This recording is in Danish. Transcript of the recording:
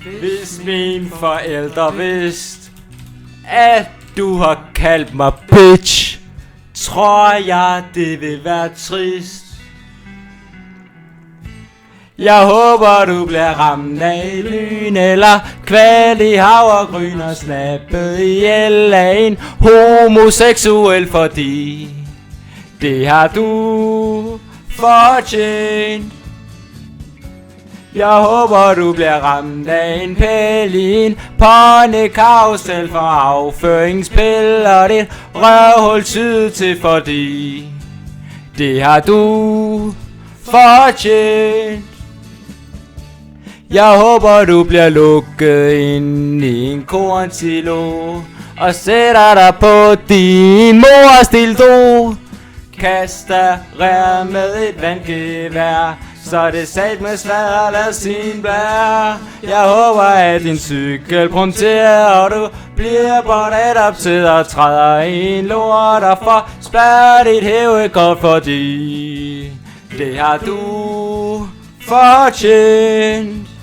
Hvis mine forældre vidste, at du har kaldt mig bitch, tror jeg det vil være trist. Jeg håber du bliver ramt af lyn eller kvalt i havregryn og snappet ihjel af en homoseksuel, fordi det har du fortjent. Jeg håber du bliver ramt af en pæl i en ponykarusel for afføringspiller. Det røvhul tid til, fordi det har du fortjent. Jeg håber du bliver lukket ind i en kornsilo og sætter dig på din mors dildo. Kaster med et vandgevær, så det sat med svært at lade sin blær. Jeg håber at din cykel punkterer, og du bliver båndet op til at træde i en lort og får spærret dit hævekort, fordi det har du fortjent.